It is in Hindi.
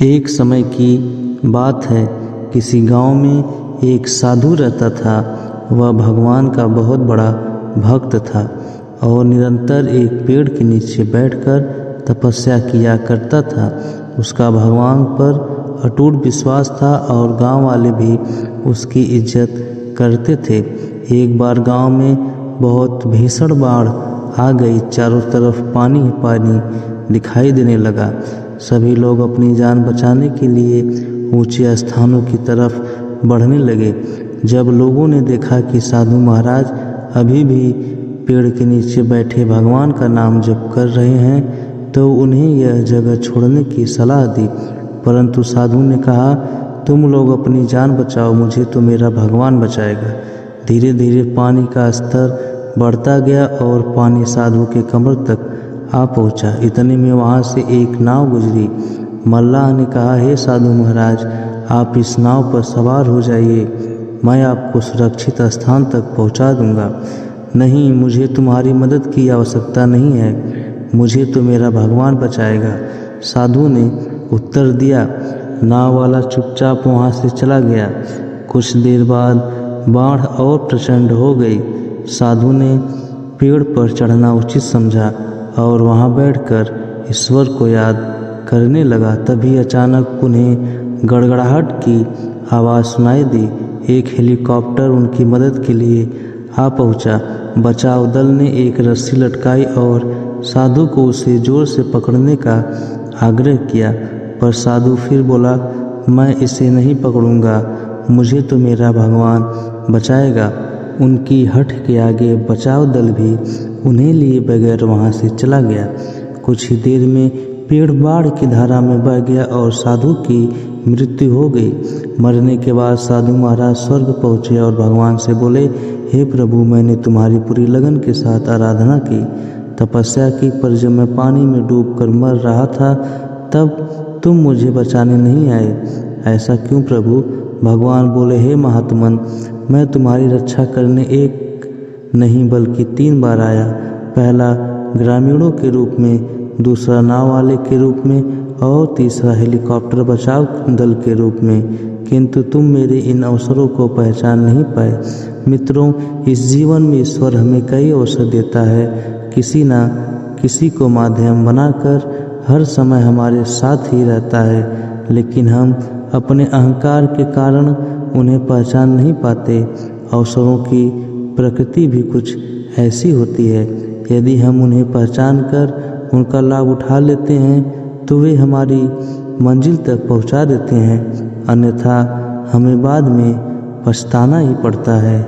एक समय की बात है, किसी गांव में एक साधु रहता था। वह भगवान का बहुत बड़ा भक्त था और निरंतर एक पेड़ के नीचे बैठकर तपस्या किया करता था। उसका भगवान पर अटूट विश्वास था और गांव वाले भी उसकी इज्जत करते थे। एक बार गांव में बहुत भीषण बाढ़ आ गई। चारों तरफ पानी ही पानी दिखाई देने लगा। सभी लोग अपनी जान बचाने के लिए ऊंचे स्थानों की तरफ बढ़ने लगे। जब लोगों ने देखा कि साधु महाराज अभी भी पेड़ के नीचे बैठे भगवान का नाम जप कर रहे हैं, तो उन्हें यह जगह छोड़ने की सलाह दी। परंतु साधु ने कहा, तुम लोग अपनी जान बचाओ, मुझे तो मेरा भगवान बचाएगा। धीरे धीरे पानी का स्तर बढ़ता गया और पानी साधु के कमर तक आ पहुंचा। इतने में वहां से एक नाव गुजरी। मल्लाह ने कहा, हे साधु महाराज, आप इस नाव पर सवार हो जाइए, मैं आपको सुरक्षित स्थान तक पहुंचा दूंगा। नहीं, मुझे तुम्हारी मदद की आवश्यकता नहीं है, मुझे तो मेरा भगवान बचाएगा, साधु ने उत्तर दिया। नाव वाला चुपचाप वहां से चला गया। कुछ देर बाद बाढ़ और प्रचंड हो गई। साधु ने पेड़ पर चढ़ना उचित समझा और वहां बैठकर ईश्वर को याद करने लगा। तभी अचानक उन्हें गड़गड़ाहट की आवाज़ सुनाई दी। एक हेलीकॉप्टर उनकी मदद के लिए आ पहुंचा। बचाव दल ने एक रस्सी लटकाई और साधु को उसे जोर से पकड़ने का आग्रह किया, पर साधु फिर बोला, मैं इसे नहीं पकड़ूंगा, मुझे तो मेरा भगवान बचाएगा। उनकी हठ के आगे बचाव दल भी उन्हें लिए बगैर वहां से चला गया। कुछ ही देर में पेड़ बाढ़ की धारा में बह गया और साधु की मृत्यु हो गई। मरने के बाद साधु महाराज स्वर्ग पहुँचे और भगवान से बोले, हे प्रभु, मैंने तुम्हारी पूरी लगन के साथ आराधना की, तपस्या की, पर जब मैं पानी में डूबकर मर रहा था तब तुम मुझे बचाने नहीं आए। ऐसा क्यों प्रभु? भगवान बोले, हे महात्मन, मैं तुम्हारी रक्षा करने एक नहीं बल्कि 3 बार आया। पहला ग्रामीणों के रूप में, दूसरा नाव वाले के रूप में और तीसरा हेलीकॉप्टर बचाव दल के रूप में, किंतु तुम मेरे इन अवसरों को पहचान नहीं पाए। मित्रों, इस जीवन में ईश्वर हमें कई अवसर देता है, किसी न किसी को माध्यम बनाकर हर समय हमारे साथ ही रहता है, लेकिन हम अपने अहंकार के कारण उन्हें पहचान नहीं पाते। अवसरों की प्रकृति भी कुछ ऐसी होती है, यदि हम उन्हें पहचान कर उनका लाभ उठा लेते हैं तो वे हमारी मंजिल तक पहुंचा देते हैं, अन्यथा हमें बाद में पछताना ही पड़ता है।